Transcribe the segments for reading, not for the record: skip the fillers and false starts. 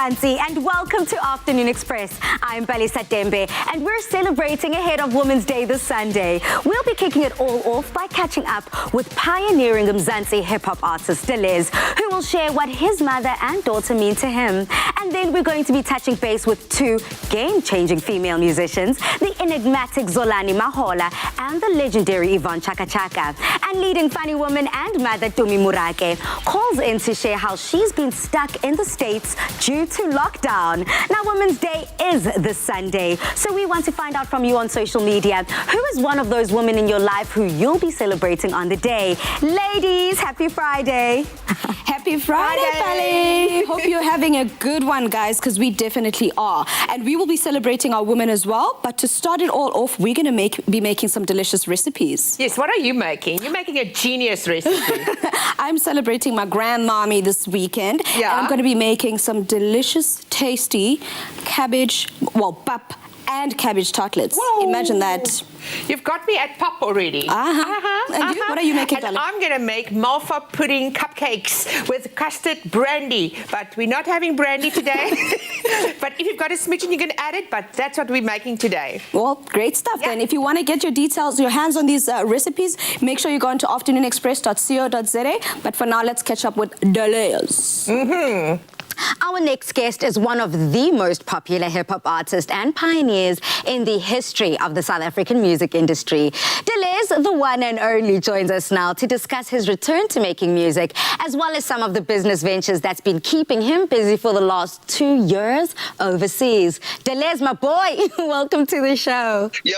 Mzansi, and welcome to Afternoon Express. I'm Balisa Dembe, and we're celebrating ahead of Women's Day this Sunday. We'll be kicking it all off by catching up with pioneering Mzansi hip-hop artist Deleuze, who will share what his mother and daughter mean to him. And then we're going to be touching base with two game-changing female musicians, the enigmatic Zolani Mahola and the legendary Yvonne Chaka Chaka. And leading funny woman and mother Tumi Murake calls in to share how she's been stuck in the States due to lockdown. Now, Women's Day is this Sunday, so we want to find out from you on social media, who is one of those women in your life who you'll be celebrating on the day? Ladies, happy Friday. Happy Friday, Pally. Hope you're having a good one, guys, because we definitely are. And we will be celebrating our women as well. But to start it all off, we're going to be making some delicious recipes. Yes, what are you making? You're making a genius recipe. I'm celebrating my grandmommy this weekend. Yeah. And I'm going to be making some delicious, tasty cabbage, pap and cabbage tartlets. Whoa. Imagine that. You've got me at pop already. And you? What are you making, And darling? I'm going to make malva pudding cupcakes with custard brandy. But we're not having brandy today. But if you've got a smidgen, you can add it. But that's what we're making today. Well, great stuff then. If you want to get your details, your hands on these recipes, make sure you go on to afternoonexpress.co.za. But for now, let's catch up with Deleuze. Our next guest is one of the most popular hip-hop artists and pioneers in the history of the South African music industry. Deleuze, the one and only, joins us now to discuss his return to making music, as well as some of the business ventures that's been keeping him busy for the last 2 years overseas. Deleuze, my boy, welcome to the show. Yo,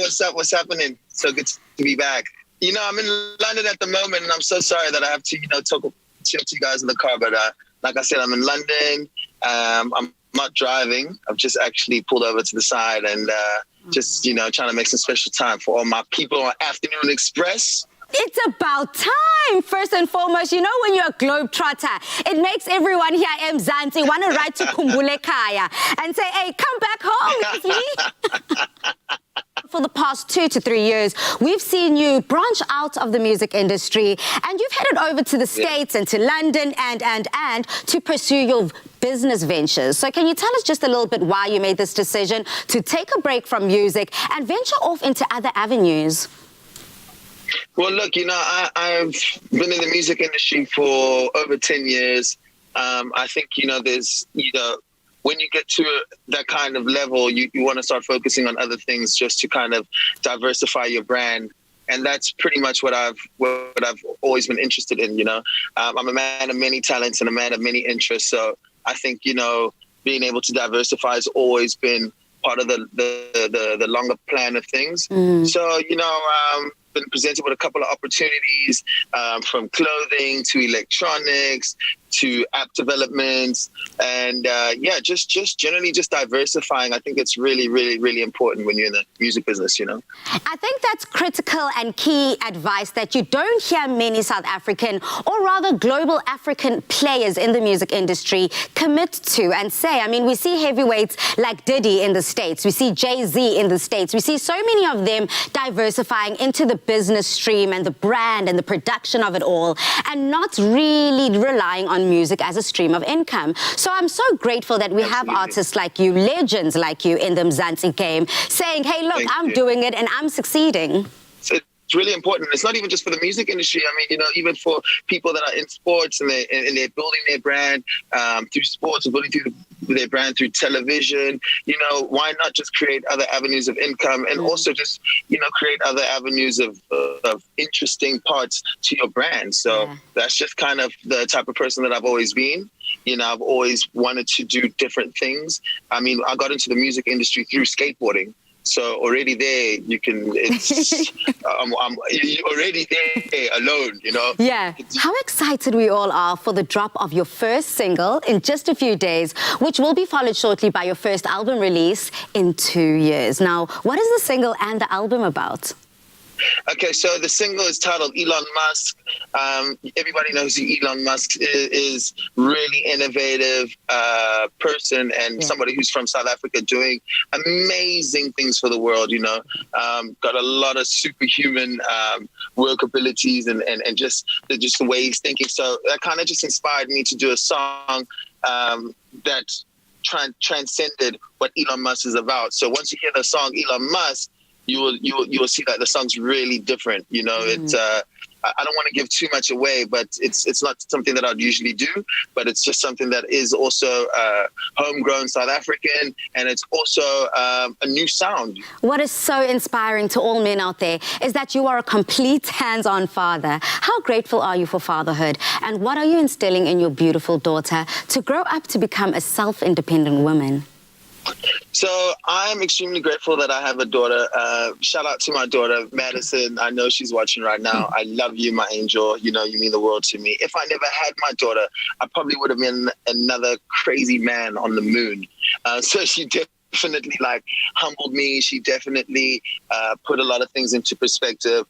what's up? What's happening? So good to be back. You know, I'm in London at the moment, and I'm so sorry that I have to, talk to you guys in the car, but like I said, I'm in London. I'm not driving. I've just actually pulled over to the side and just, trying to make some special time for all my people on Afternoon Express. It's about time. First and foremost, when you're a globetrotter, it makes everyone here Mzansi want to write to Kumbule Kaya and say, hey, come back home with me. For the past 2 to 3 years, we've seen you branch out of the music industry, and you've headed over to the States and to London and to pursue your business ventures. So can you tell us just a little bit why you made this decision to take a break from music and venture off into other avenues? Well, look, I've been in the music industry for over 10 years. I think, there's, when you get to that kind of level, you want to start focusing on other things just to kind of diversify your brand. And that's pretty much what I've always been interested in, I'm a man of many talents and a man of many interests. So I think, being able to diversify has always been part of the longer plan of things. So, been presented with a couple of opportunities, from clothing to electronics to app developments, and just generally just diversifying. I think it's really, really, really important when you're in the music business, I think that's critical and key advice that you don't hear many South African or rather global African players in the music industry commit to and say. I mean, we see heavyweights like Diddy in the States, we see Jay-Z in the States, we see so many of them diversifying into the business stream and the brand and the production of it all, and not really relying on music as a stream of income. So I'm so grateful that we have artists like you, legends like you in the Mzansi game, saying, hey, look, I'm doing it and I'm succeeding. It's really important. It's not even just for the music industry. I mean, even for people that are in sports and they're building their brand through sports, or building their brand through television. Why not just create other avenues of income and also just, create other avenues of interesting parts to your brand. So that's just kind of the type of person that I've always been. I've always wanted to do different things. I mean, I got into the music industry through skateboarding. So already there, I'm already there alone, Yeah. How excited we all are for the drop of your first single in just a few days, which will be followed shortly by your first album release in 2 years. Now, what is the single and the album about? Okay, so the single is titled Elon Musk. Everybody knows who Elon Musk is. Really innovative person and somebody who's from South Africa doing amazing things for the world, got a lot of superhuman work abilities and just the way he's thinking. So that kind of just inspired me to do a song that transcended what Elon Musk is about. So once you hear the song Elon Musk, you will see that the song's really different. You know, it's I don't want to give too much away, but it's not something that I'd usually do, but it's just something that is also homegrown South African, and it's also a new sound. What is so inspiring to all men out there is that you are a complete hands-on father. How grateful are you for fatherhood, and what are you instilling in your beautiful daughter to grow up to become a self-independent woman? So I'm extremely grateful that I have a daughter. Shout out to my daughter, Madison. I know she's watching right now. I love you, my angel. You know, you mean the world to me. If I never had my daughter, I probably would have been another crazy man on the moon. So she definitely humbled me. She definitely put a lot of things into perspective.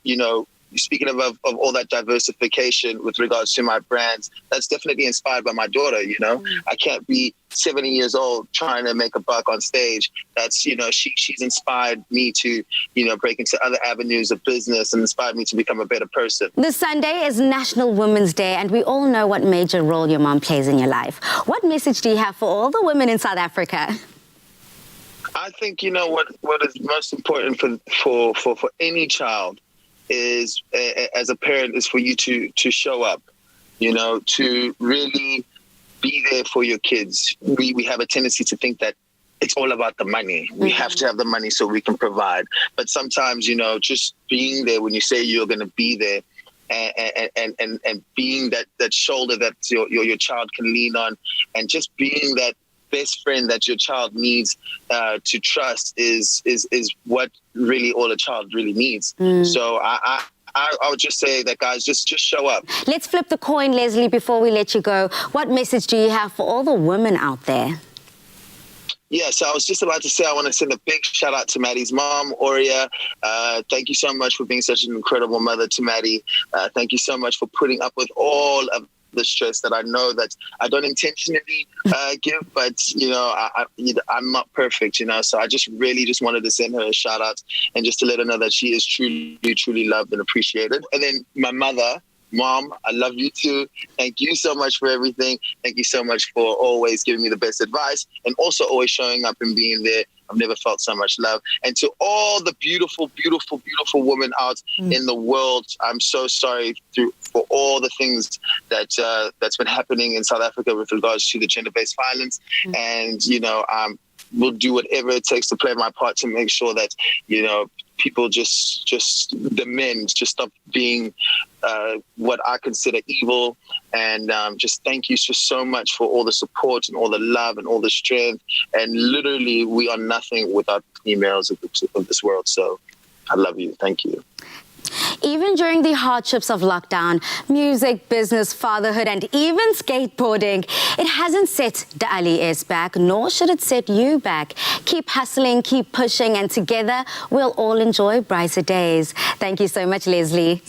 You know, speaking of all that diversification with regards to my brands, that's definitely inspired by my daughter. You know, I can't be 70 years old trying to make a buck on stage. That's, you know, she's inspired me to, you know, break into other avenues of business and inspired me to become a better person. This Sunday is National Women's Day, and we all know what major role your mom plays in your life. What message do you have for all the women in South Africa? I think, you know, what is most important for any child is, as a parent, is for you to show up, you know, to really be there for your kids. We have a tendency to think that it's all about the money. We have to have the money so we can provide. But sometimes, you know, just being there when you say you're going to be there, and being that shoulder that your child can lean on, and just being that best friend that your child needs to trust is what really all a child really needs. So I would just say that, guys, just show up. Let's flip the coin, Leslie, before we let you go. What message do you have for all the women out there? Yeah, so I was just about to say I want to send a big shout out to Maddie's mom, Aurea. Thank you so much for being such an incredible mother to Maddie. Thank you so much for putting up with all of the stress that I know that I don't intentionally give, but, you know, I'm not perfect, you know, so I just really just wanted to send her a shout out and just to let her know that she is truly, truly loved and appreciated. And then my mother, Mom, I love you too. Thank you so much for everything. Thank you so much for always giving me the best advice and also always showing up and being there. I've never felt so much love. And to all the beautiful, beautiful, beautiful women out in the world, I'm so sorry for all the things that's been happening in South Africa with regards to the gender-based violence. And, you know, we'll do whatever it takes to play my part to make sure that, you know, people the men just stop being what I consider evil. And just thank you just so much for all the support and all the love and all the strength. And literally, we are nothing without females of this world. So I love you. Thank you. Even during the hardships of lockdown, music, business, fatherhood, and even skateboarding, it hasn't set the Ali back, nor should it set you back. Keep hustling, keep pushing, and together we'll all enjoy brighter days. Thank you so much, Leslie.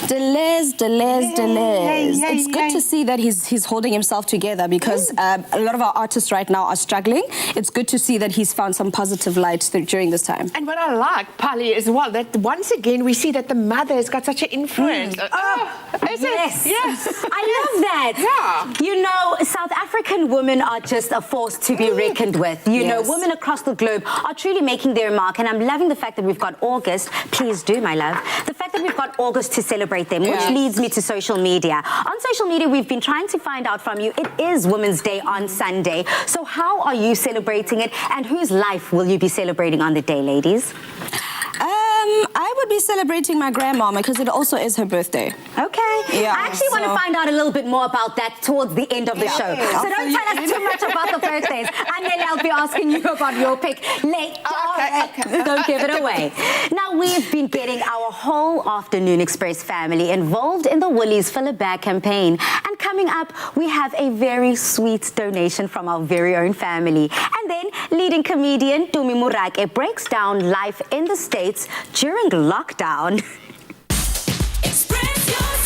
Delez. It's good to see that he's holding himself together, because a lot of our artists right now are struggling. It's good to see that he's found some positive light during this time. And what I like, Pali, as well, that once again we see that the mother has got such an influence. Yes. Yes. I love that. Yeah. You know, South African women are just a force to be reckoned with. You know, women across the globe are truly making their mark, and I'm loving the fact that we've got August. Please do, my love. The fact that we've got August to celebrate them, which leads me to social media. On social media, we've been trying to find out from you. It is Women's Day on Sunday. So how are you celebrating it, and whose life will you be celebrating on the day, ladies? I would be celebrating my grandmama, because it also is her birthday. Okay. Yeah, I actually want to find out a little bit more about that towards the end of the show. So don't tell us too much about the birthdays. And then I'll be asking you about your pick later. Okay. Don't give it away. Now, we've been getting our whole Afternoon Express family involved in the Woolies Fill a Bag campaign. And coming up, we have a very sweet donation from our very own family. And then leading comedian Tumi Murake breaks down life in the States during lockdown. Express yourself.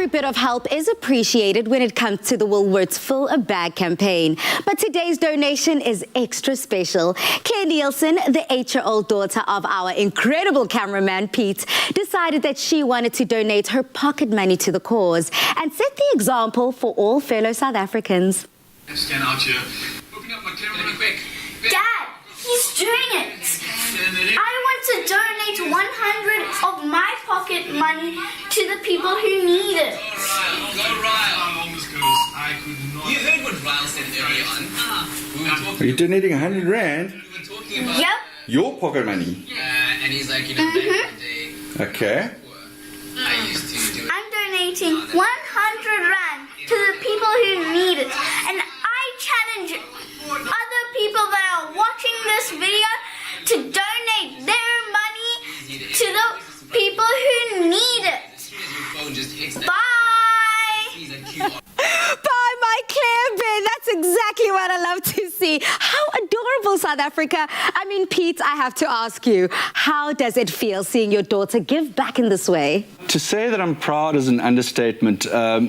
Every bit of help is appreciated when it comes to the Woolworths Fill a Bag campaign. But today's donation is extra special. Claire Nielsen, the 8-year-old daughter of our incredible cameraman Pete, decided that she wanted to donate her pocket money to the cause and set the example for all fellow South Africans. Stand out here. Open up my camera quick. Dad, he's doing it. I want to donate 100 of my pocket money to the people who need it. All right. How long this goes? I could not. You heard what Ryle said earlier on. We were talking. Are you donating 100 rand? We were talking about. Yep. Your pocket money? And he's like, back in the day. Okay. I used to do it. I'm donating 100 rand to the people who need it. And I challenge other people that are watching this video to donate their money to the people who need it. Bye! Bye, my Claire Ben. That's exactly what I love to see. How adorable, South Africa. I mean, Pete, I have to ask you, how does it feel seeing your daughter give back in this way? To say that I'm proud is an understatement.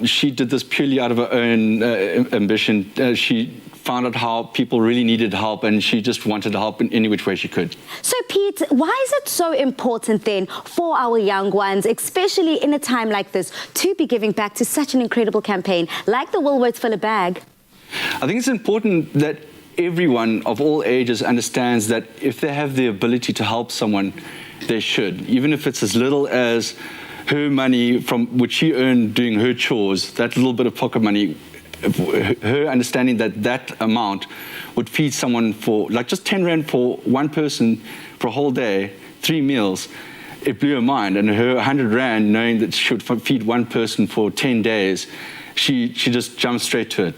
She did this purely out of her own ambition. She found out how people really needed help, and she just wanted to help in any which way she could. So, Pete, why is it so important then for our young ones, especially in a time like this, to be giving back to such an incredible campaign like the Woolworths Fill a Bag? I think it's important that everyone of all ages understands that if they have the ability to help someone, they should, even if it's as little as her money from which she earned doing her chores, that little bit of pocket money, her understanding that that amount would feed someone for like just 10 rand for one person for a whole day, 3 meals, it blew her mind. And her 100 rand, knowing that she would feed one person for 10 days, she just jumped straight to it.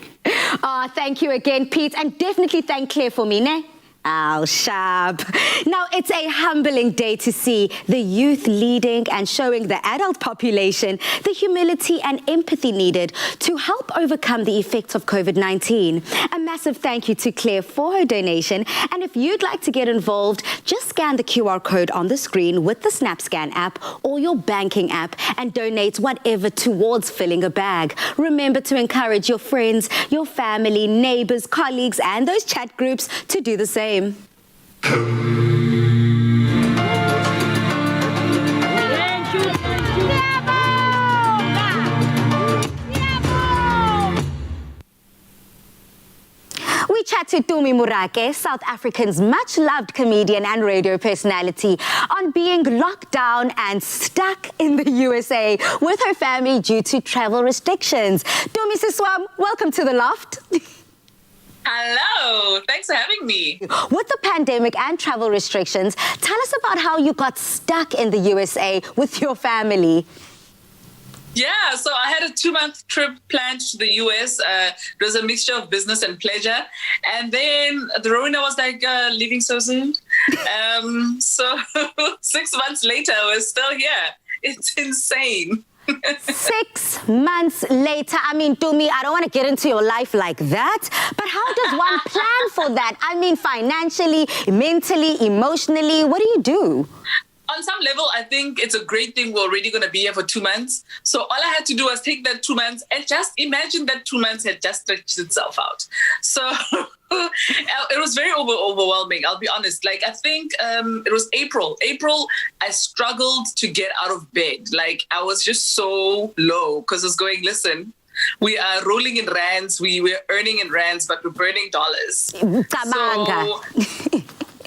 Oh, thank you again, Pete, and definitely thank Claire for me, ne? Oh, sharp. Now, it's a humbling day to see the youth leading and showing the adult population the humility and empathy needed to help overcome the effects of COVID-19. A massive thank you to Claire for her donation. And if you'd like to get involved, just scan the QR code on the screen with the SnapScan app or your banking app and donate whatever towards filling a bag. Remember to encourage your friends, your family, neighbors, colleagues, and those chat groups to do the same. We chat to Tumi Morake, South Africa's much-loved comedian and radio personality, on being locked down and stuck in the USA with her family due to travel restrictions. Tumi Siswam, welcome to The Loft. Hello, thanks for having me. With the pandemic and travel restrictions, tell us about how you got stuck in the USA with your family. Yeah, so I had a 2-month trip planned to the US. It was a mixture of business and pleasure. And then the Rona was like, leaving so soon. So 6 months later, we're still here. It's insane. 6 months later, I mean, Tumi, I don't want to get into your life like that, but how does one plan for that? I mean, financially, mentally, emotionally, what do you do? On some level, I think it's a great thing we're already going to be here for 2 months. So all I had to do was take that 2 months and just imagine that 2 months had just stretched itself out. So it was very overwhelming, I'll be honest. Like, I think it was April. I struggled to get out of bed. Like, I was just so low because I was going, listen, we are rolling in rands. We're earning in rands, but we're burning dollars. So,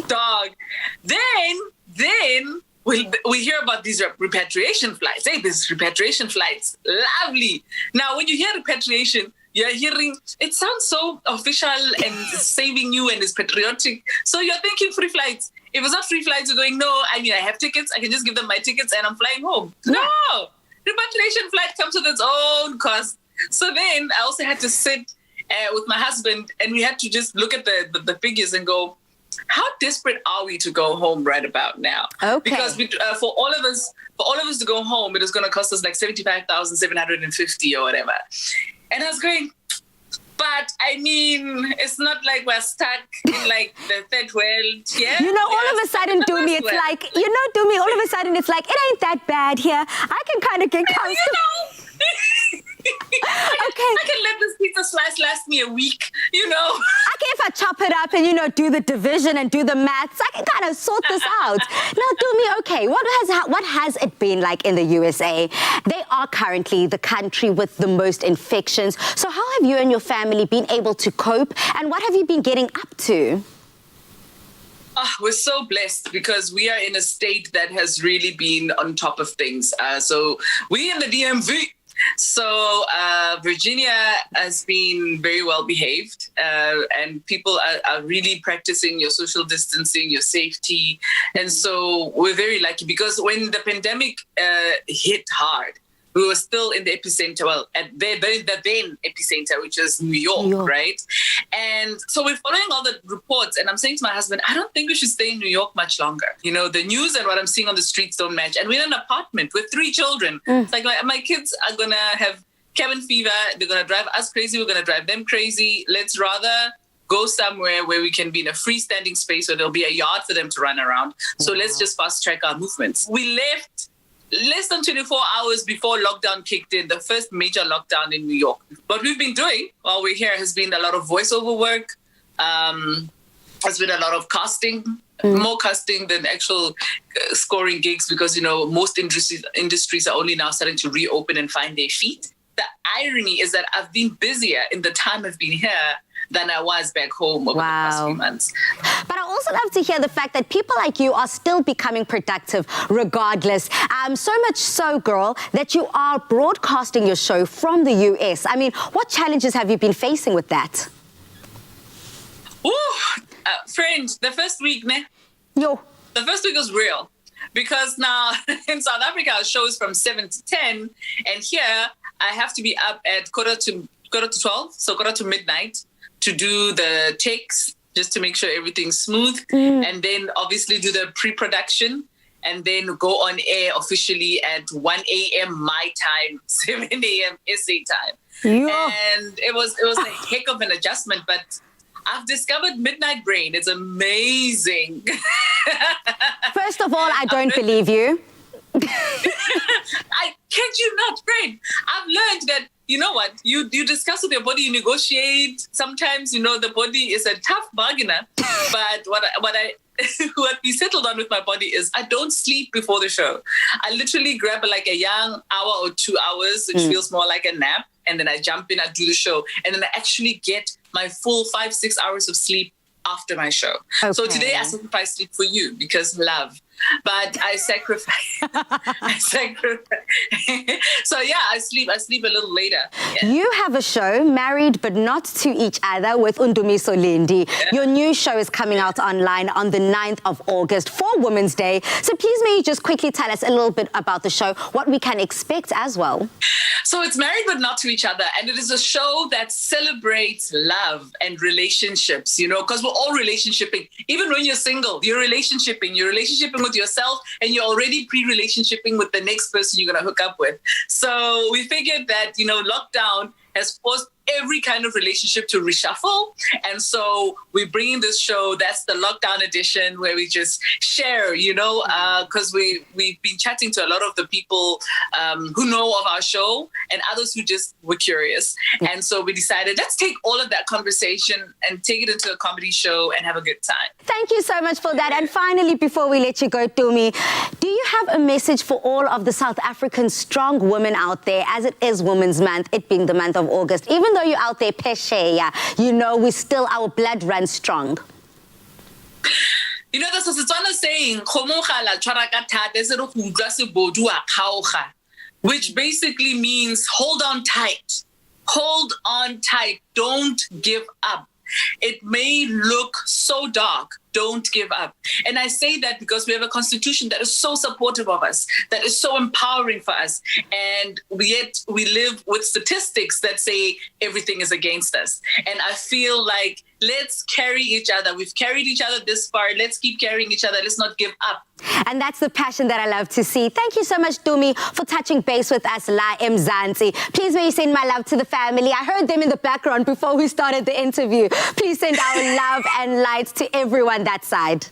dog. Then we hear about these repatriation flights. Hey, these repatriation flights, lovely. Now, when you hear repatriation, you're hearing, it sounds so official and saving you and is patriotic. So you're thinking free flights. If it's not free flights, you're going, no, I mean, I have tickets. I can just give them my tickets and I'm flying home. Yeah. No, repatriation flight comes with its own cost. So then I also had to sit with my husband and we had to just look at the figures and go, how desperate are we to go home right about now? Okay. Because for all of us to go home, it is going to cost us like 75,750 or whatever. And I was going, but I mean, it's not like we're stuck in like the third world. Yeah. You know, all of a sudden, Dumi, it's like, all of a sudden, it's like, it ain't that bad here. I can kind of get comfortable. slice last me a week, you know. I can, if I chop it up and, you know, do the division and do the maths, I can kind of sort this out. Now, do me, okay, what has it been like in the USA? They are currently the country with the most infections. So how have you and your family been able to cope, and what have you been getting up to? We're so blessed because we are in a state that has really been on top of things. So we in the DMV. So Virginia has been very well behaved, and people are really practicing your social distancing, your safety. And so we're very lucky because when the pandemic hit hard, we were still in the epicenter, well, at the then epicenter, which is New York, right? And so we're following all the reports, and I'm saying to my husband, I don't think we should stay in New York much longer. You know, the news and what I'm seeing on the streets don't match. And we're in an apartment with 3 children. It's like my kids are going to have cabin fever. They're going to drive us crazy. We're going to drive them crazy. Let's rather go somewhere where we can be in a freestanding space where there'll be a yard for them to run around. So let's just fast track our movements. We left less than 24 hours before lockdown kicked in, the first major lockdown in New York. What we've been doing while we're here has been a lot of voiceover work, has been a lot of casting, more casting than actual scoring gigs because, you know, most industries are only now starting to reopen and find their feet. The irony is that I've been busier in the time I've been here than I was back home over the past few months. But I also love to hear the fact that people like you are still becoming productive regardless. So much so, girl, that you are broadcasting your show from the US. I mean, what challenges have you been facing with that? Friend, the first week, the first week was real. Because now in South Africa, our show is from 7 to 10. And here, I have to be up at quarter to 12, so quarter to midnight, to do the takes, just to make sure everything's smooth. And then obviously do the pre-production and then go on air officially at 1 a.m. my time, 7 a.m. SA time. And it was a heck of an adjustment, but I've discovered Midnight Brain. It's amazing. First of all, I don't believe you. I kid you not, friend. I've learned that, you know what, you discuss with your body, you negotiate. Sometimes, you know, the body is a tough bargainer. But what we settled on with my body is I don't sleep before the show. I literally grab like a young hour or 2 hours, which feels more like a nap. And then I jump in, I do the show. And then I actually get my full 5-6 hours of sleep after my show. So today I sacrifice sleep for you because love. But I sacrifice. So yeah, I sleep a little later. Yeah. You have a show, Married But Not to Each Other, with Undumiso Lendi. Your new show is coming out online on the 9th of August for Women's Day. So please may you just quickly tell us a little bit about the show, what we can expect as well. So it's Married But Not to Each Other, and it is a show that celebrates love and relationships, you know, because we're all relationshiping. Even when you're single, you're relationshiping with yourself, and you're already pre-relationshiping with the next person you're going to hook up with. So we figured that, you know, lockdown has forced every kind of relationship to reshuffle. And so we're bringing this show, that's the lockdown edition, where we just share, you know, because we've been chatting to a lot of the people who know of our show and others who just were curious. And so we decided, let's take all of that conversation and take it into a comedy show and have a good time. Thank you so much for that. And finally, before we let you go, Tumi, do you have a message for all of the South African strong women out there, as it is Women's Month, it being the month of August? Even though you're out there, pesheya, you know, our blood runs strong. You know, there's a Setswana saying, which basically means hold on tight. Hold on tight. Don't give up. It may look so dark. Don't give up. And I say that because we have a constitution that is so supportive of us, that is so empowering for us. And yet we live with statistics that say everything is against us. And I feel like let's carry each other. We've carried each other this far. Let's keep carrying each other. Let's not give up. And that's the passion that I love to see. Thank you so much, Tumi, for touching base with us, La Mzansi. Please may you send my love to the family. I heard them in the background before we started the interview. Please send our love and light to everyone that side.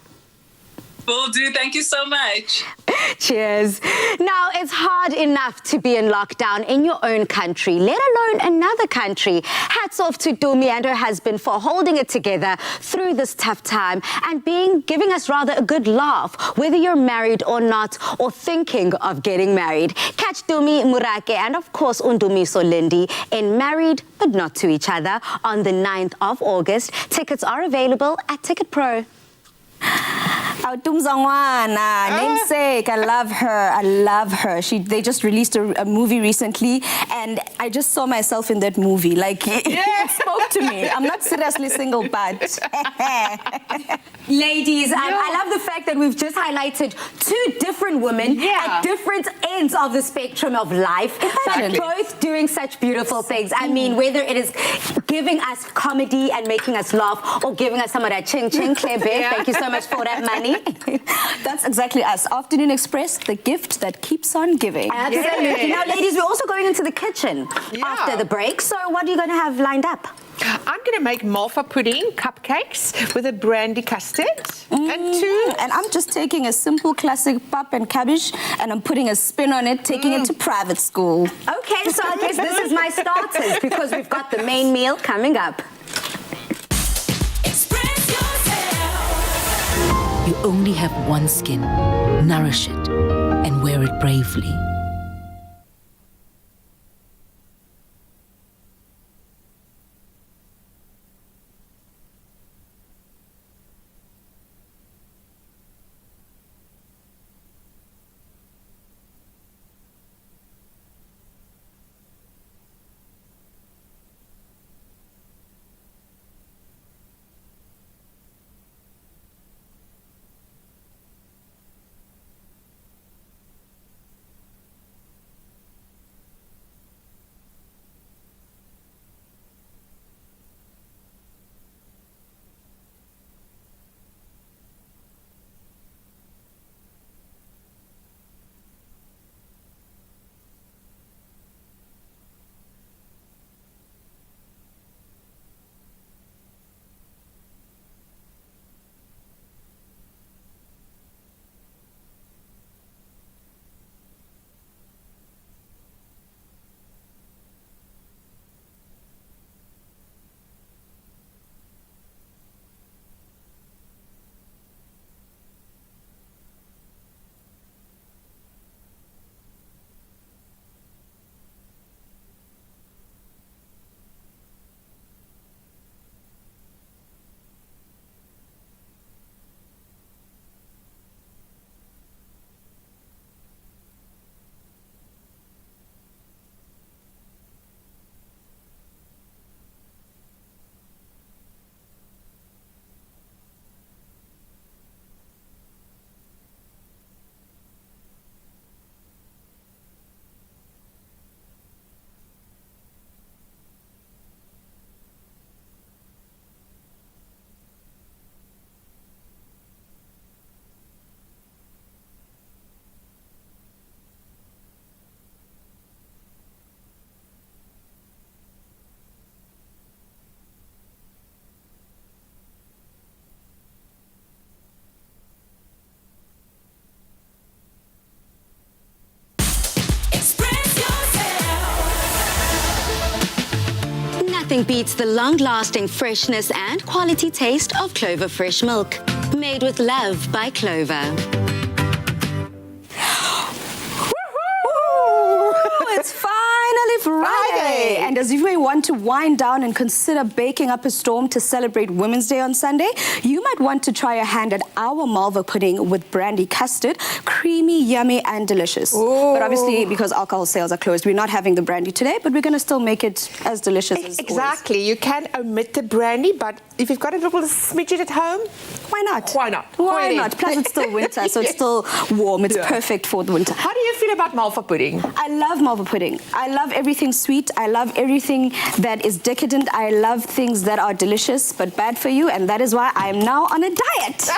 Will do. Thank you so much. Cheers. Now, it's hard enough to be in lockdown in your own country, let alone another country. Hats off to Dumi and her husband for holding it together through this tough time and giving us rather a good laugh, whether you're married or not, or thinking of getting married. Catch Dumi Murake and, of course, Undumiso Lindy in Married But Not to Each Other on the 9th of August. Tickets are available at Ticket Pro. Namesake, I love her. They just released a movie recently, and I just saw myself in that movie. Like, it spoke to me. I'm not seriously single, but... Ladies, I love the fact that we've just highlighted two different women at different ends of the spectrum of life, but both doing such beautiful things. I mean, whether it is giving us comedy and making us laugh, or giving us some of that ching-ching, Claire Beth, thank you so much for that money. That's exactly us. Afternoon Express, the gift that keeps on giving. Absolutely. Now, ladies, we're also going into the kitchen after the break. So what are you going to have lined up? I'm going to make malva pudding cupcakes with a brandy custard and I'm just taking a simple classic pap and cabbage and I'm putting a spin on it, taking it to private school. Okay, so I guess this is my starters because we've got the main meal coming up. You only have one skin. Nourish it and wear it bravely. Nothing beats the long-lasting freshness and quality taste of Clover Fresh Milk. Made with love by Clover. It's finally Friday. And as you may want to wind down and consider baking up a storm to celebrate Women's Day on Sunday, you might want to try a hand at our malva pudding with brandy custard. Creamy, yummy, and delicious. Ooh. But obviously, because alcohol sales are closed, we're not having the brandy today, but we're going to still make it as delicious as Exactly. always. You can omit the brandy, but if you've got a little smidget at home, why not? Why not? Why not? Plus, it's still winter, so it's still warm. It's perfect for the winter. How do you feel about malva pudding? I love malva pudding. I love everything sweet. I love everything that is decadent. I love things that are delicious but bad for you, and that is why I am now on a diet.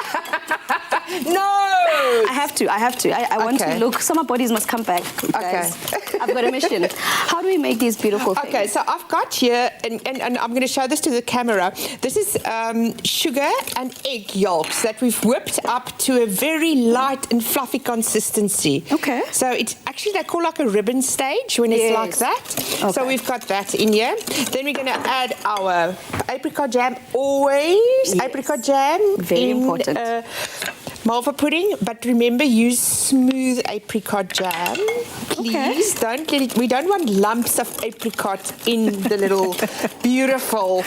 No! I have to. I want to look. So my bodies must come back, guys. I've got a mission. How do we make these beautiful things? Okay, so I've got here, and I'm going to show this to the camera. This is sugar and egg yolks that we've whipped up to a very light and fluffy consistency. Okay. So it's actually, they call like a ribbon stage when it's like that. Okay. So we've got that in here. Then we're going to add our apricot jam, always apricot jam. Very important. Malva pudding, but remember, use smooth apricot jam. Please don't let it. We don't want lumps of apricot in the little beautiful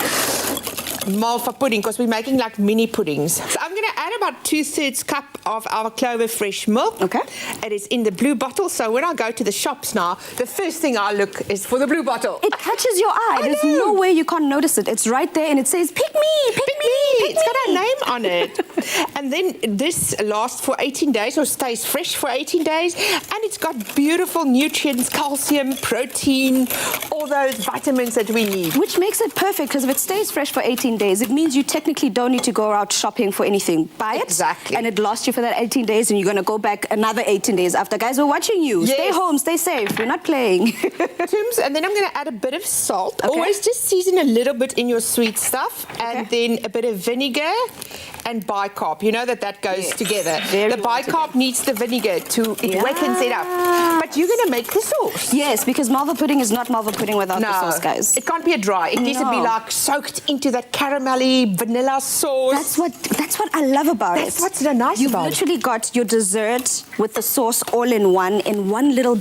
Malva pudding because we're making like mini puddings. So I'm going to add about 2/3 cup of our Clover fresh milk. Okay. It is in the blue bottle. So when I go to the shops now, the first thing I look is for the blue bottle. It catches your eye. There's no way you can't notice it. It's right there and it says, pick me, pick me. It's got our name on it. And then this lasts for 18 days or stays fresh for 18 days. And it's got beautiful nutrients, calcium, protein, all those vitamins that we need. Which makes it perfect because if it stays fresh for 18 days, it means you technically don't need to go out shopping for anything. Buy it. Exactly. And it lasts you for that 18 days and you're going to go back another 18 days after. Guys, we're watching you. Yes. Stay home, stay safe. We're not playing. Tums, and then I'm going to add a bit of salt. Okay. Always just season a little bit in your sweet stuff. And then a bit of vinegar and bicarb. You know that goes together. Very the bicarb needs the vinegar to wettens it up. But you're going to make the sauce. Yes, because Malva pudding is not Malva pudding without the sauce, guys. It can't be a dry. It needs to be like soaked into that caramelly vanilla sauce. That's what I love about it. That's what's so nice You've about it. literally got your dessert with the sauce all in one little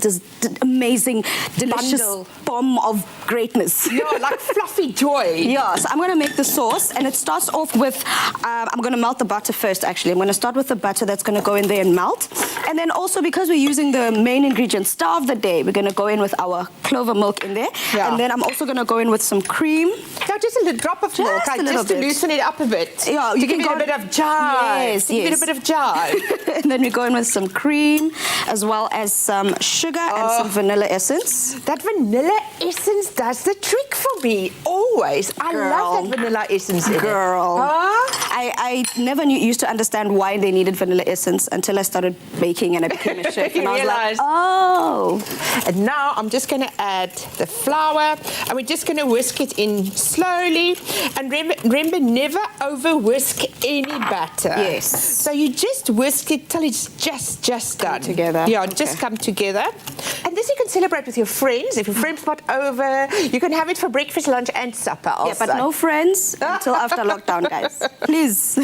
amazing, delicious bomb of greatness. Yeah, like fluffy joy. Yeah, so I'm going to make the sauce, and it starts off with, I'm going to melt the butter first, actually. I'm going to start with the butter that's going to go in there and melt. And then also, because we're using the main ingredient, star of the day, we're going to go in with our clover milk in there. Yeah. And then I'm also going to go in with some cream. No, just a little drop of milk, just to loosen it up a bit. Yeah, you give it a bit of jive. Give it a bit of jive. And then we go in with some cream, as well as some sugar and some vanilla essence. That vanilla essence does the trick for me, always. I love that vanilla essence in it. I never used to understand why they needed vanilla essence until I started baking and I became a chef. And I was like, oh. And now I'm just going to add the flour, and we're just going to whisk it in slowly. And remember, never over whisk any batter. Yes. So you just whisk it till it's just done. Together. Yeah, just come together. And this you can celebrate with your friends. If your friends not over, you can have it for breakfast, lunch, and supper also. Yeah, but no friends until after lockdown, guys. Please.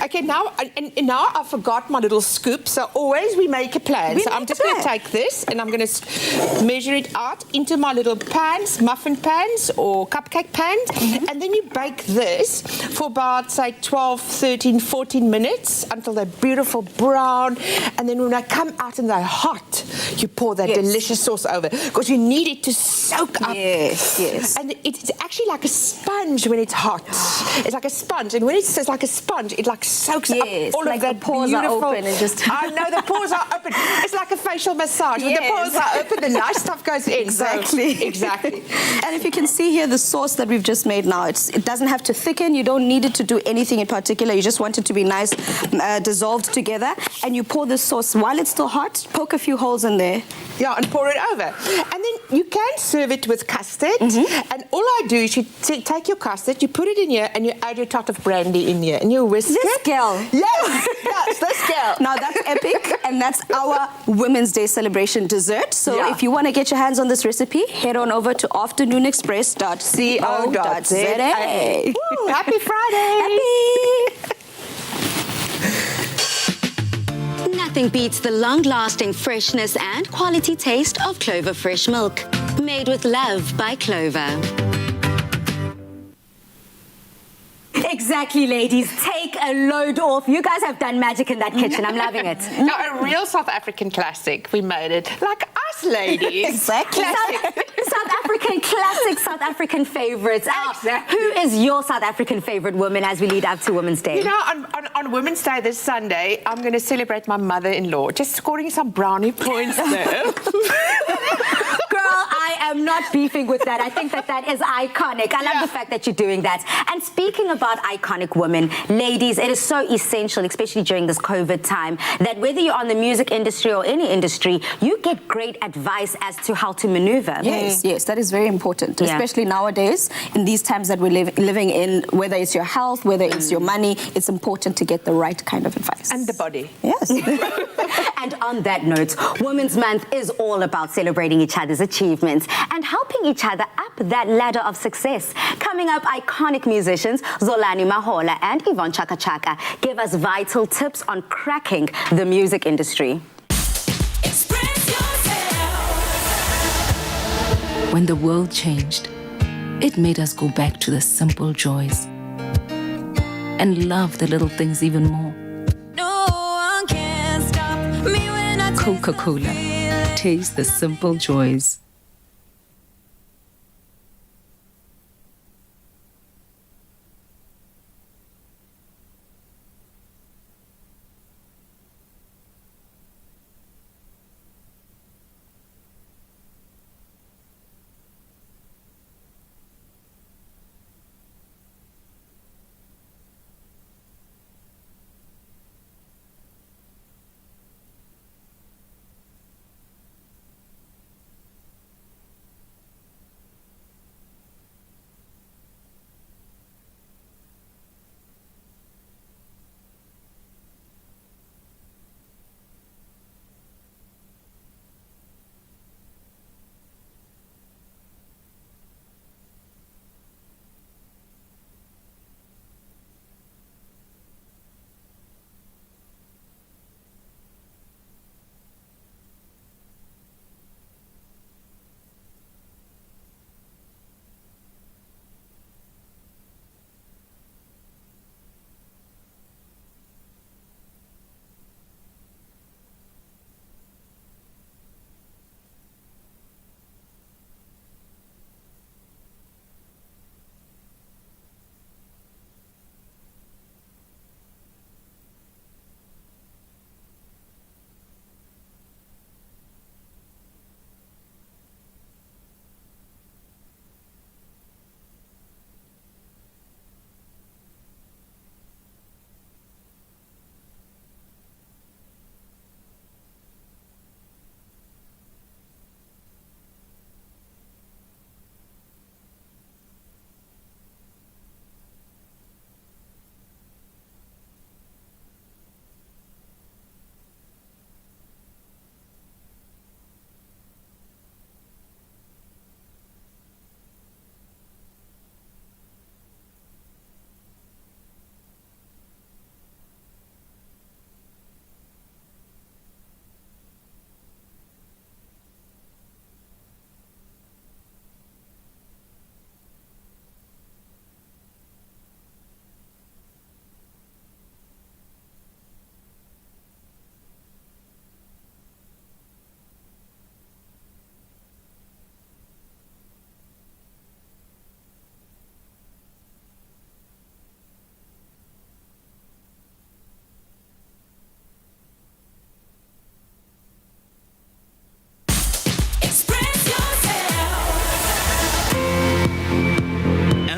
Okay, now I forgot my little scoop. So always we make a plan. So I'm just going to take this and I'm going to measure it out into my little pans, muffin pans or cupcake pans. And then you bake this for about, say, 12, 13, 14 minutes until they're beautiful brown. And then when they come out and they're hot, you pour that delicious sauce over because you need it to soak up. Yes. And it's actually like a sponge when it's hot. It's like a sponge. And when it's like a sponge, it like soaks up all like of that the pores beautiful... are open and just... I know, the pores are open. It's like a facial massage. When the pores are open, the nice stuff goes in. Exactly. So, exactly. And if you can see here, the sauce that we've just made now, it doesn't have to thicken. You don't need it to do anything in particular. You just want it to be nice, dissolved together. And you pour this sauce while it's still hot, poke a few holes in there. Yeah, and pour it over. And then you can serve it with custard. And all I do is you take your custard, you put it in here, and you add your tot of brandy in here. And you whisk it. Girl. Yes, this girl. Now that's epic, and that's our Women's Day celebration dessert. So if you want to get your hands on this recipe, head on over to afternoonexpress.co.za. Woo, happy Friday. Happy. Nothing beats the long-lasting freshness and quality taste of Clover fresh milk. Made with love by Clover. Exactly, ladies. Take a load off. You guys have done magic in that kitchen. I'm loving it. No, a real South African classic. We made it. Like us, ladies. Exactly. South African classic, South African favorites. Exactly. Who is your South African favorite woman as we lead up to Women's Day? You know, on Women's Day this Sunday, I'm going to celebrate my mother-in-law. Just scoring some brownie points there. Girl, I am not beefing with that. I think that is iconic. I love the fact that you're doing that. And speaking about iconic women, ladies, it is so essential, especially during this COVID time, that whether you're on the music industry or any industry, you get great advice as to how to maneuver. Yes, yes, that is very important, especially nowadays, in these times that we're living in, whether it's your health, whether it's your money, it's important to get the right kind of advice. And the body. Yes. And on that note, Women's Month is all about celebrating each other's achievements and helping each other up that ladder of success. Coming up, iconic musicians Zolani Mahola and Yvonne Chaka Chaka give us vital tips on cracking the music industry. When the world changed, it made us go back to the simple joys and love the little things even more. No one can stop me when I Coca-Cola. Taste the simple joys.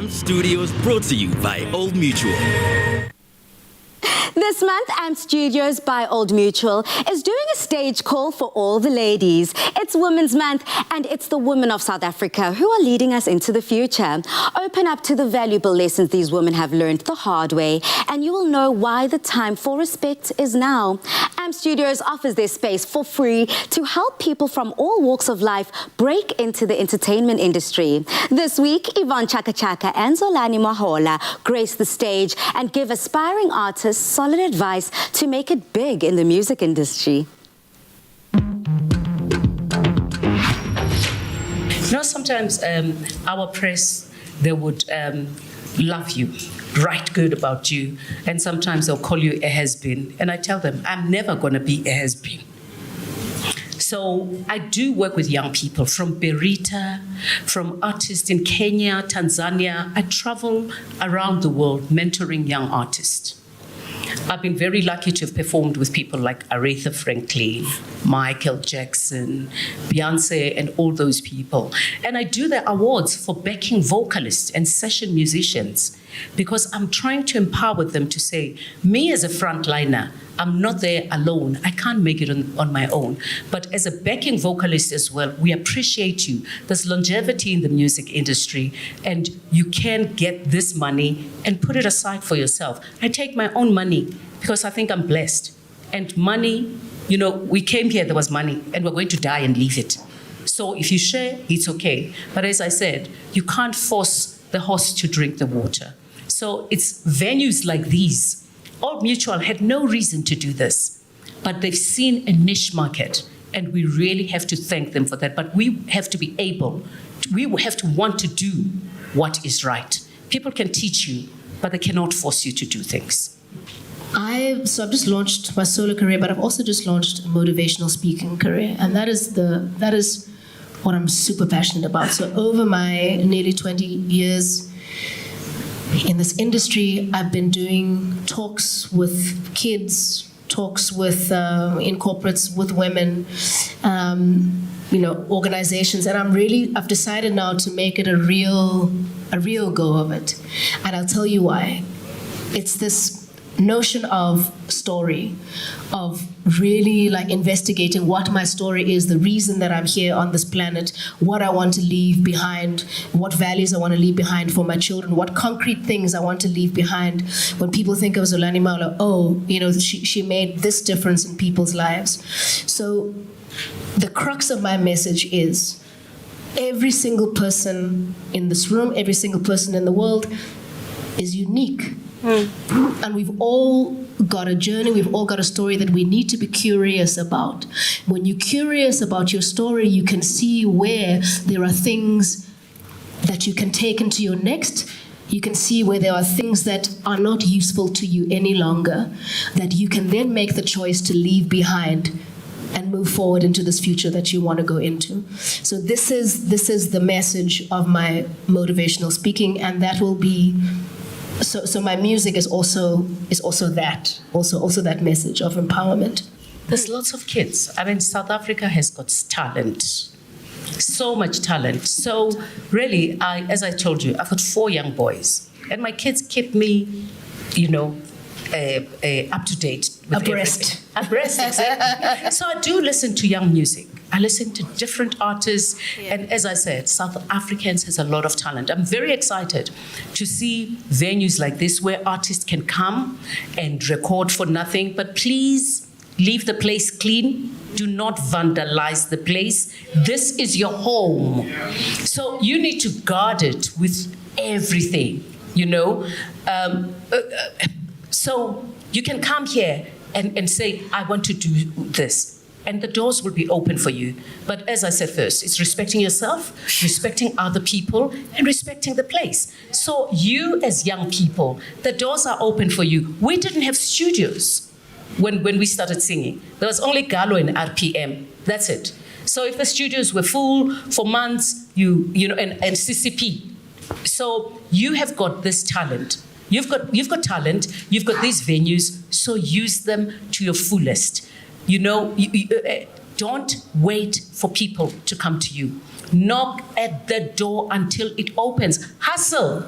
Studios brought to you by Old Mutual. This month, AMP Studios by Old Mutual is doing a stage call for all the ladies. It's Women's Month, and it's the women of South Africa who are leading us into the future. Open up to the valuable lessons these women have learned the hard way, and you will know why the time for respect is now. AMP Studios offers their space for free to help people from all walks of life break into the entertainment industry. This week, Yvonne Chaka Chaka and Zolani Mahola grace the stage and give aspiring artists solid advice to make it big in the music industry. You know, sometimes our press, they would love you, write good about you, and sometimes they'll call you a has-been. And I tell them, I'm never going to be a has-been. So I do work with young people from Berita, from artists in Kenya, Tanzania. I travel around the world mentoring young artists. I've been very lucky to have performed with people like Aretha Franklin, Michael Jackson, Beyonce, and all those people. And I do the awards for backing vocalists and session musicians because I'm trying to empower them to say, me as a frontliner, I'm not there alone. I can't make it on my own. But as a backing vocalist as well, we appreciate you. There's longevity in the music industry, and you can get this money and put it aside for yourself. I take my own money because I think I'm blessed. And money, you know, we came here, there was money, and we're going to die and leave it. So if you share, it's okay. But as I said, you can't force the horse to drink the water. So it's venues like these. Old Mutual had no reason to do this, but they've seen a niche market, and we really have to thank them for that. But we have to be able, we have to want to do what is right. People can teach you, but they cannot force you to do things. So I've just launched my solo career, but I've also just launched a motivational speaking career, and that is what I'm super passionate about. So over my nearly 20 years in this industry, I've been doing talks with kids, talks with in corporates with women, organizations, and I've decided now to make it a real go of it, and I'll tell you why. It's this notion of story, of really like investigating what my story is, the reason that I'm here on this planet, what I want to leave behind, what values I want to leave behind for my children, what concrete things I want to leave behind. When people think of Zolani Maula, she made this difference in people's lives. So the crux of my message is every single person in this room, every single person in the world is unique. And we've all got a journey, we've all got a story that we need to be curious about. When you're curious about your story, you can see where there are things that you can take into your next. You can see where there are things that are not useful to you any longer, that you can then make the choice to leave behind and move forward into this future that you want to go into. So this is the message of my motivational speaking, and that will be. So my music is also that message of empowerment. There's lots of kids. I mean, South Africa has got talent, so much talent. So really, as I told you, I've got 4 young boys, and my kids keep me, up to date. Abreast, exactly. So I do listen to young music. I listen to different artists. Yeah. And as I said, South Africans has a lot of talent. I'm very excited to see venues like this where artists can come and record for nothing. But please leave the place clean. Do not vandalize the place. This is your home. So you need to guard it with everything, So you can come here and say, I want to do this. And the doors will be open for you. But as I said first, it's respecting yourself, respecting other people, and respecting the place. So you as young people, the doors are open for you. We didn't have studios when we started singing. There was only Galo and RPM. That's it. So if the studios were full for months, and CCP. So you have got this talent. You've got talent, you've got these venues, so use them to your fullest. Don't wait for people to come to you. Knock at the door until it opens. Hustle,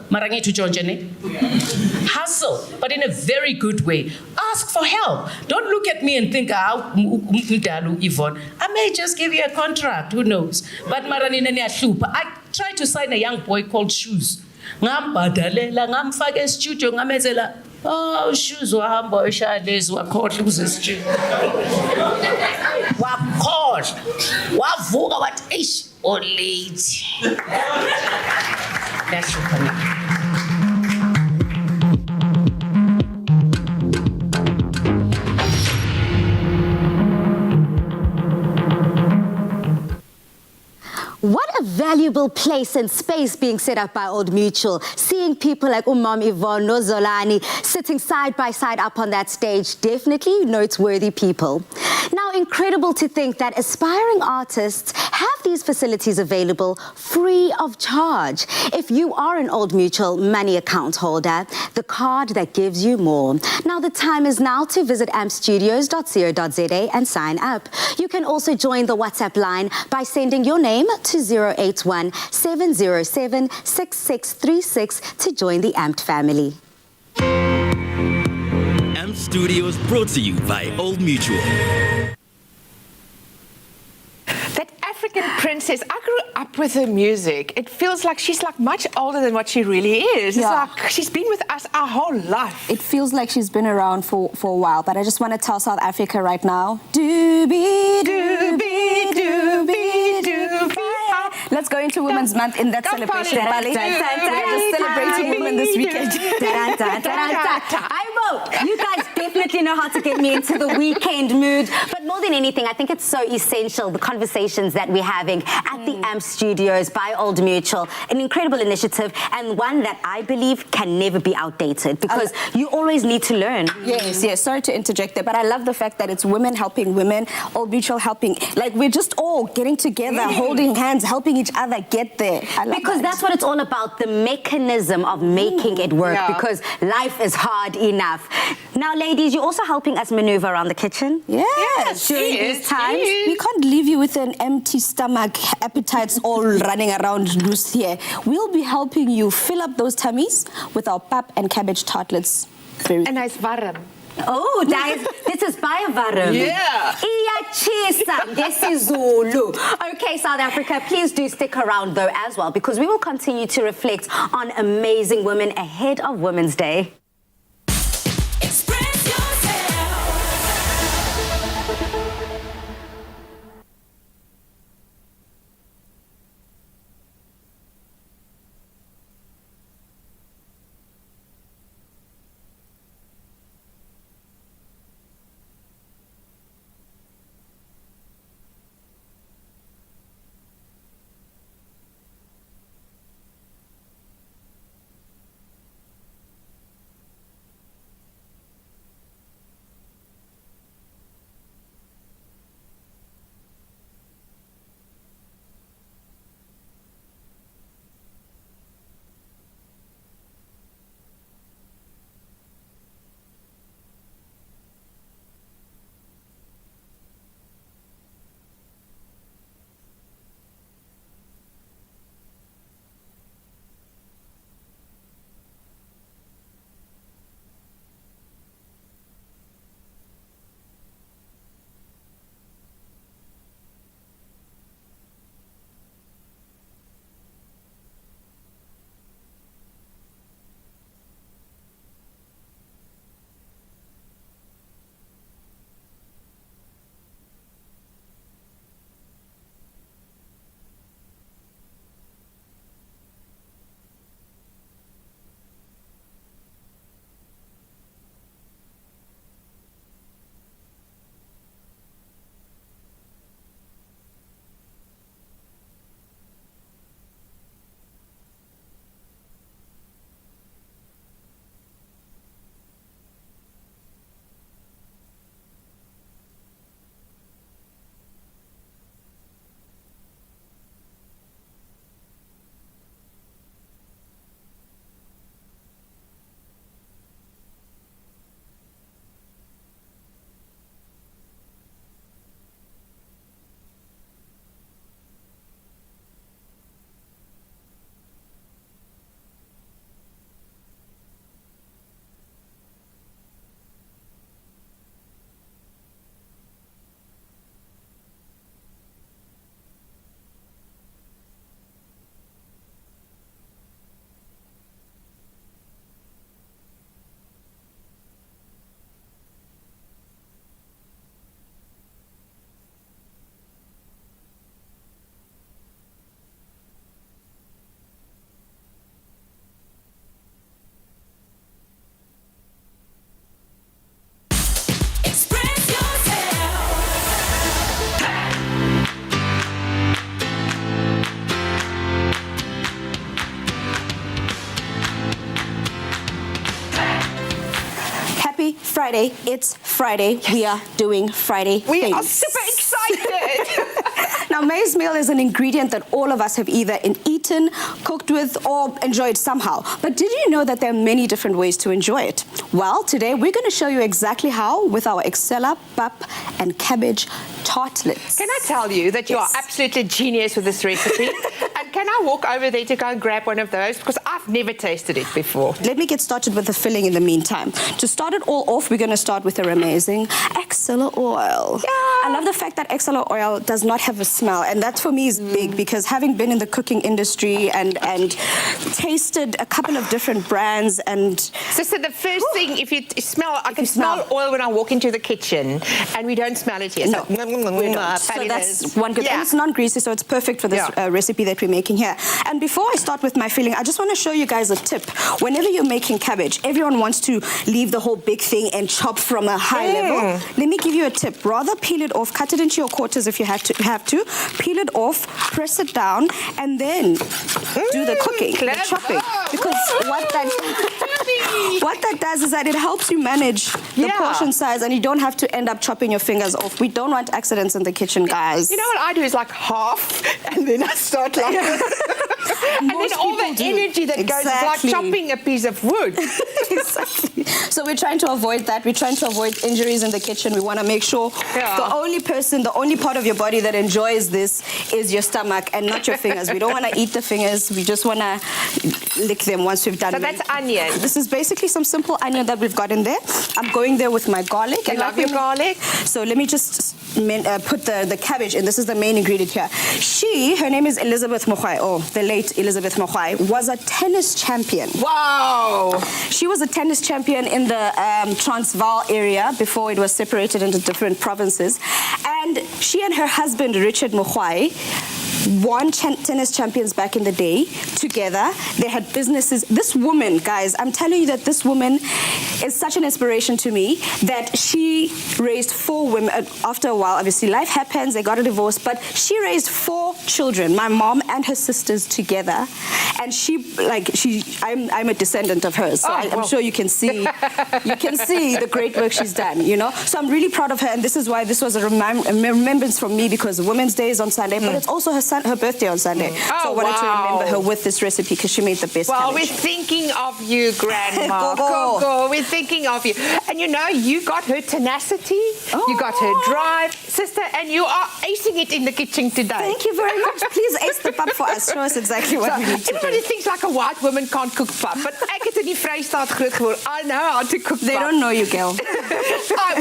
hustle, but in a very good way. Ask for help. Don't look at me and think, Yvonne, I may just give you a contract, who knows? But I tried to sign a young boy called Shoes. Ngambadalela ngamfaka studio ngamezela Shoes wahamba eshaya lezi wakhohle ukuzestudio wakhohle wavuka wathi eish olate that's what What a valuable place and space being set up by Old Mutual. Seeing people like Umam Yvonne, Nozolani sitting side by side up on that stage, definitely noteworthy people. Now, incredible to think that aspiring artists have these facilities available free of charge. If you are an Old Mutual money account holder, the card that gives you more. Now the time is now to visit ampstudios.co.za and sign up. You can also join the WhatsApp line by sending your name to 081-707-6636 to join the AMPed family. AMP Studios brought to you by Old Mutual. That African princess, I grew up with her music. It feels like she's like much older than what she really is. It's like she's been with us our whole life. It feels like she's been around for a while, but I just want to tell South Africa right now, doobie, doobie, doobie, doobie. Let's go into Women's Month in that celebration, Bali. We're just celebrating women this weekend. I vote. You guys definitely know how to get me into the weekend mood. But more than anything, I think it's so essential, the conversations that we're having at the AMP Studios by Old Mutual. An incredible initiative and one that I believe can never be outdated because you always need to learn. Yes. Sorry to interject there, but I love the fact that it's women helping women, Old Mutual helping. Like, we're just all getting together, holding hands, helping each other get there. Because that's what it's all about, the mechanism of making it work, because life is hard enough. Now, ladies, you're also helping us maneuver around the kitchen. Yes. During these times. We can't leave you with an empty stomach, appetites all running around loose here. We'll be helping you fill up those tummies with our pap and cabbage tartlets. And nice warm. Oh, this is baie warm. Yeah. Iyachisa ngesiZulu. Okay, South Africa, please do stick around though as well, because we will continue to reflect on amazing women ahead of Women's Day. Friday. It's Friday. We are doing Friday things. We are super excited. Now, maize meal is an ingredient that all of us have either eaten, cooked with, or enjoyed somehow. But did you know that there are many different ways to enjoy it? Well, today we're going to show you exactly how with our Excella, pap, and cabbage tartlets. Can I tell you that you are absolutely genius with this recipe? And can I walk over there to go and grab one of those? Because I've never tasted it before. Let me get started with the filling in the meantime. To start it all off, we're going to start with our amazing Excella oil. Yeah. I love the fact that Excella oil does not have a smell, and that for me is big because having been in the cooking industry and tasted a couple of different brands and... So the first thing, if you smell, I can smell oil when I walk into the kitchen, and we don't smell it here. No, we don't. So that's one good. Yeah. And it's non-greasy, so it's perfect for this recipe that we're making here. And before I start with my filling, I just want to show you guys a tip. Whenever you're making cabbage, everyone wants to leave the whole big thing and chop from a high level. Let me give you a tip. Rather peel it off, cut it into your quarters if you have to, peel it off, press it down, and then do the cooking, the chopping. Because what that does is that it helps you manage the portion size, and you don't have to end up chopping your fingers off. We don't want accidents in the kitchen, guys. You know what I do is like half, and then I start like and then all the energy that goes is like chopping a piece of wood. Exactly. So we're trying to avoid that. We're trying to avoid injuries in the kitchen. We want to make sure the only part of your body that enjoys this is your stomach and not your fingers. We don't want to eat the fingers. We just want to lick them once we've done it. So that's onion. This is basically some simple onion that we've got in there. I'm going there with my garlic. I love your garlic. So let me just put the cabbage in. This is the main ingredient here. Her name is Elizabeth Mokhwai, the late Elizabeth Mokhwai, was a tennis champion. Wow! She was a tennis champion in the Transvaal area before it was separated into different provinces. And she and her husband, Richard Mokhwai, won tennis champions back in the day together. They had businesses. This woman, guys, I'm telling you that this woman is such an inspiration to me that she raised 4 women. After a while, obviously, life happens. They got a divorce, but she raised 4 children, my mom and her sisters together. And I'm a descendant of hers, so I'm sure you can see the great work she's done, you know. So I'm really proud of her, and this is why this was a remembrance from me, because Women's Day is on Sunday, but it's also her birthday on Sunday. So I wanted to remember her with this recipe because she made the best cabbage. We're thinking of you, Grandma. Go. We're thinking of you. And you know, you got her tenacity, you got her drive, sister, and you are acing it in the kitchen today. Thank you very much. Please ace the pap for us. Show us exactly what we need to do. Everybody thinks like a white woman can't cook pap, but ek het in die Vrystaat groot geword. I know how to cook pap. They don't know you, girl.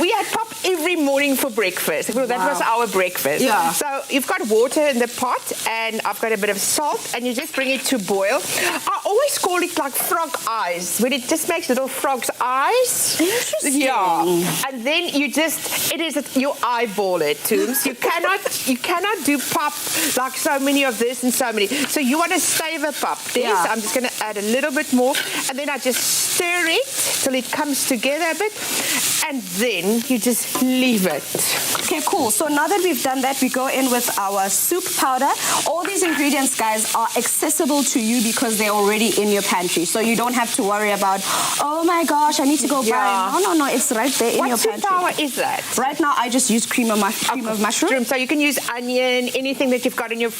We had pap every morning for breakfast. That was our breakfast. Yeah. So you've got water in the pot, and I've got a bit of salt, and you just bring it to boil. I always call it like frog eyes, when it just makes little frog's eyes. Interesting. Yeah. And then you eyeball it, Tooms. You cannot do pap like so many of this and so many. So you want to savor pap. So I'm just going to add a little bit more, and then I just stir it till it comes together a bit, and then you just leave it. Okay, cool. So now that we've done that, we go in with our soup powder. All these ingredients, guys, are accessible to you because they're already in your pantry. So you don't have to worry about, oh my gosh, I need to go buy. No, it's right there in your pantry. What soup powder is that? Right now, I just use cream of mushroom. So you can use onion, anything that you've got in your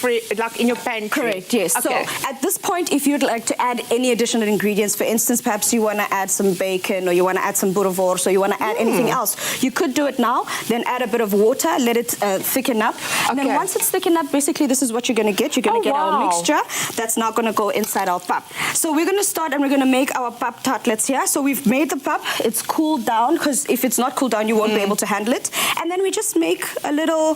in your pantry. Correct, yes. Okay. So at this point, if you'd like to add any additional ingredients, for instance, perhaps you want to add some bacon, or you want to add some boerewors, or you want to add anything else, you could do it now, then add a bit of water, let it thicken up. And then once it's thickened up, basically this is what you're going to get. You're going to get our mixture that's now going to go inside our pap. So we're going to start, and we're going to make our pap tartlets here. So we've made the pap. It's cooled down, because if it's not cooled down, you won't be able to handle it. And then we just make a little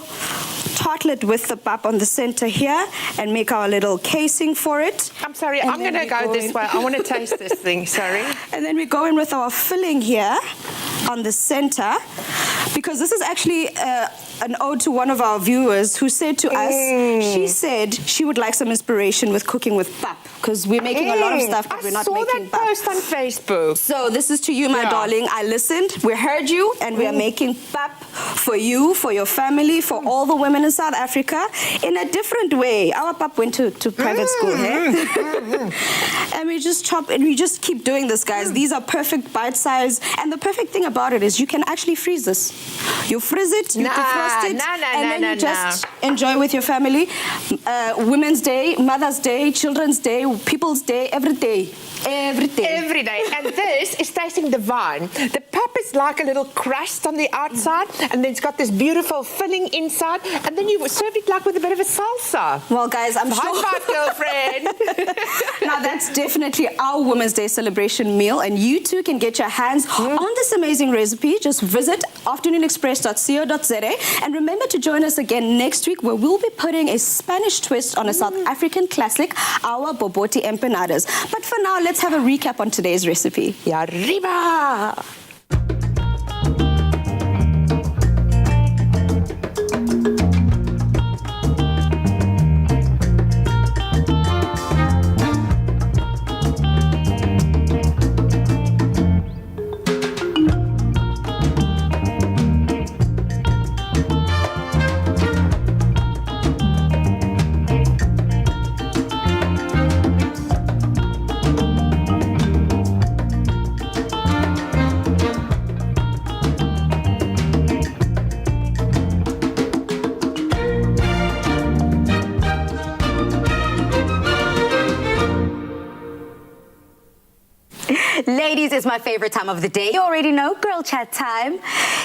tartlet with the pap on the center here, and make our little casing for it. I'm sorry, I'm going to go this way. I want to taste this thing, sorry. And then we go in with our filling here on the center, because this is actually an ode to one of our viewers who said to us, she said she would like some inspiration with cooking with pap, because we're making a lot of stuff, but we're not making I saw that post on Facebook. So this is to you, my darling. I listened, we heard you, and we are making pap for you, for your family, for all the women in South Africa in a different way. Our pap went to private school, and we just chop and we just keep doing this, guys. These are perfect bite size, and the perfect thing about it is you can actually freeze this. You freeze it, you defrost it, and then you just enjoy with your family. Women's Day, Mother's Day, Children's Day, People's Day, every day. Every day. Every day. And this is tasting divine. The pap is like a little crust on the outside, and then it's got this beautiful filling inside, and then you serve it like with a bit of a salsa. Well, guys, I'm sure. High five, girlfriend. Now, that's definitely our Women's Day celebration meal, and you too can get your hands on this amazing recipe. Just visit afternoonexpress.co.za, and remember to join us again next week, where we'll be putting a Spanish twist on a South African classic, our Boboti empanadas. But for now, let's have a recap on today's recipe. Y arriba! Ladies, it's my favorite time of the day. You already know, girl chat time.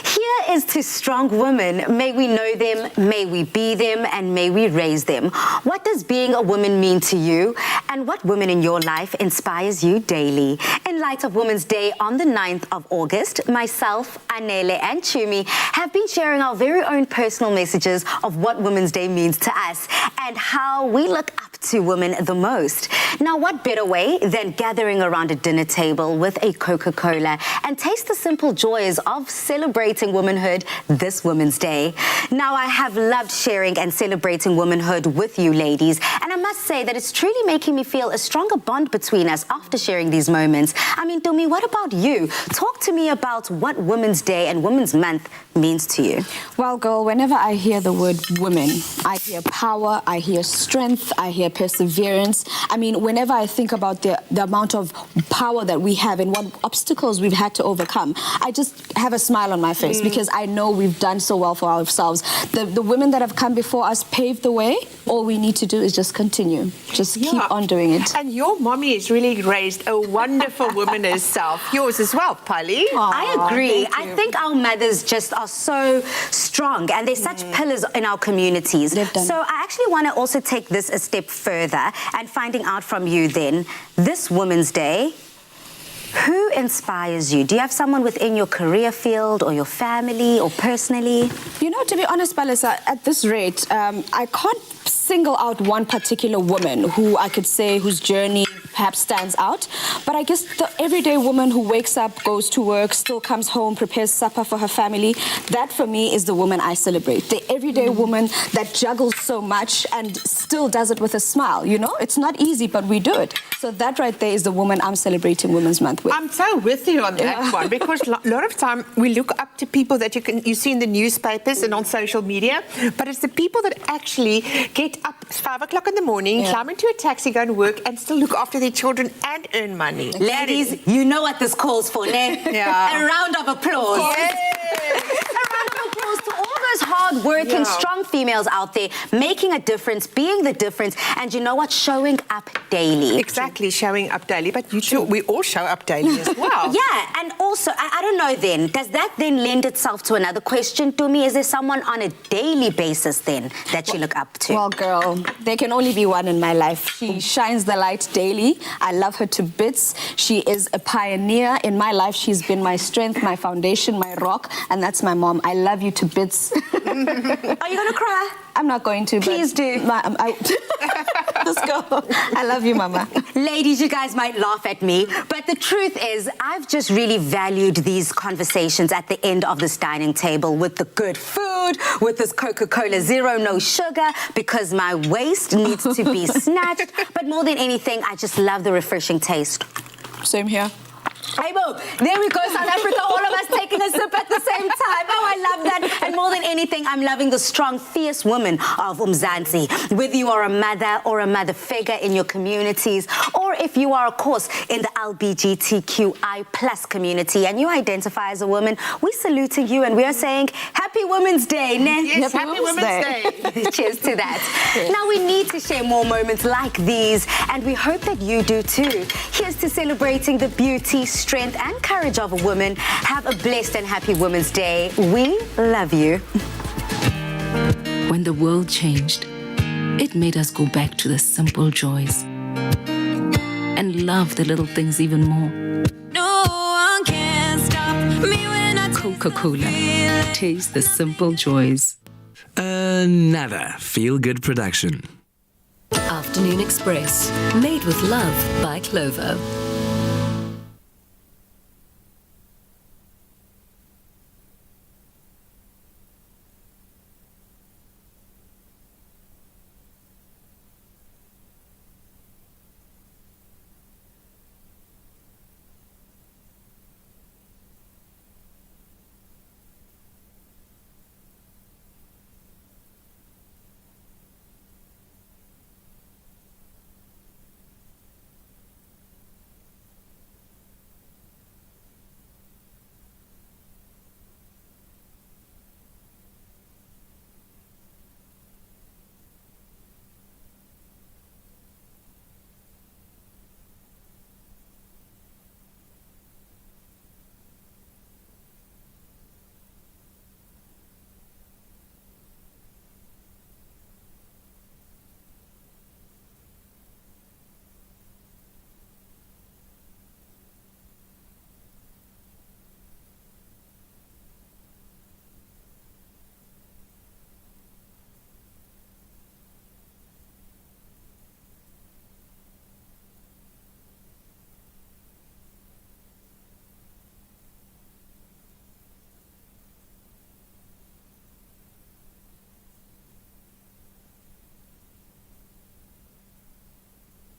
Here is to strong women. May we know them, may we be them, and may we raise them. What does being a woman mean to you? And what woman in your life inspires you daily? In light of Women's Day on the 9th of August, myself, Anele, and Chumi have been sharing our very own personal messages of what Women's Day means to us and how we look up to women the most. Now, what better way than gathering around a dinner table with a Coca-Cola and taste the simple joys of celebrating womanhood this Women's Day. Now, I have loved sharing and celebrating womanhood with you ladies, and I must say that it's truly making me feel a stronger bond between us after sharing these moments. I mean, Dumi, what about you? Talk to me about what Women's Day and Women's Month means to you. Well, girl, whenever I hear the word women, I hear power, I hear strength, I hear perseverance. I mean, whenever I think about the amount of power that we have and what obstacles we've had to overcome, I just have a smile on my face because I know we've done so well for ourselves. The women that have come before us paved the way. All we need to do is just continue. Just keep on doing it. And your mommy has really raised a wonderful woman herself. Yours as well, Polly. I agree. I think our mothers just are so strong and they're such pillars in our communities. So I actually want to also take this a step further and finding out from you then, this Women's Day, who inspires you? Do you have someone within your career field or your family or personally? You know, to be honest, Palisa, at this rate, I can't single out one particular woman who I could say whose journey perhaps stands out. But I guess the everyday woman who wakes up, goes to work, still comes home, prepares supper for her family, that for me is the woman I celebrate. The everyday woman that juggles so much and still does it with a smile, you know? It's not easy, but we do it. So that right there is the woman I'm celebrating Women's Month with. I'm so with you on that one because a lot of time we look up to people that you see in the newspapers and on social media, but it's the people that actually get up 5 o'clock in the morning, climb into a taxi, go to work, and still look after their children and earn money. Ladies, you know what this calls for, ne? A round of applause. A round of applause to all those hard-working, strong females out there, making a difference, being the difference, and you know what? Showing up daily. Exactly, showing up daily, but you too, we all show up daily as well. Yeah, and also, I don't know then, does that then lend itself to another question to me? Is there someone on a daily basis then that you look up to? Well, girl, there can only be one in my life. She shines the light daily. I love her to bits. She is a pioneer in my life. She's been my strength, my foundation, my rock, and that's my mom. I love you to bits. Are you going to cry? I'm not going to. Please do. love this girl. I love you, Mama. Ladies, you guys might laugh at me, but the truth is I've just really valued these conversations at the end of this dining table with the good food, with this Coca-Cola Zero, no sugar, because my waist needs to be snatched. But more than anything, I just love the refreshing taste. Same here. Hey, boo. There we go, South Africa, all of us taking a sip at the same time. Oh, I love that. And more than anything, I'm loving the strong, fierce woman of Mzansi. Whether you are a mother or a mother figure in your communities, or if you are, of course, in the LGBTQI plus community and you identify as a woman, we're saluting you and we are saying, Happy Women's Day, ne? Yes, Happy Women's Day. Cheers to that. Now, we need to share more moments like these, and we hope that you do too. Here's to celebrating the beauty, strength and courage of a woman. Have a blessed and happy Women's Day. We love you. When the world changed, it made us go back to the simple joys and love the little things even more. No one can stop me when I Coca-Cola. Taste the simple joys. Another feel-good production. Afternoon Express, made with love by Clover.